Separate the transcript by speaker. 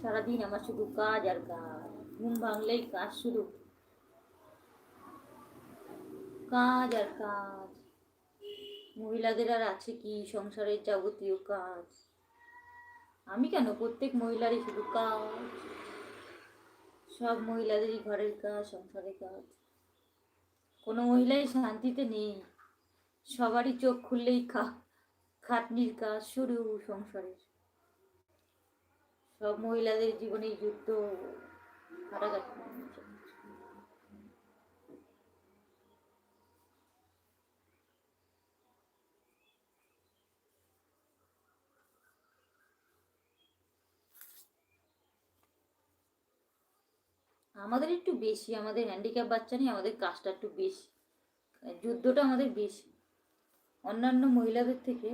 Speaker 1: সারাদিন আমার শুধু কাজ আর কাজ, ঘুম ভাঙলেই কাজ শুরু, কাজ আর কাজ। মহিলাদের আর আছে কি সংসারের যাবতীয় কাজ? আমি কেন, প্রত্যেক মহিলারই শুধু কাজ, সব মহিলাদেরই ঘরের কাজ, সংসারের কাজ। কোনো মহিলাই শান্তিতে নেই, সবারই চোখ খুললেই খাটনির কাজ শুরু সংসারের। সব মহিলাদের জীবনে যুদ্ধ, কাটাকাটি। আমাদের একটু বেশি, আমাদের হ্যান্ডিক্যাপ বাচ্চা নিয়ে আমাদের কাজটা একটু বেশি, যুদ্ধটা আমাদের বেশি অন্যান্য মহিলাদের থেকে।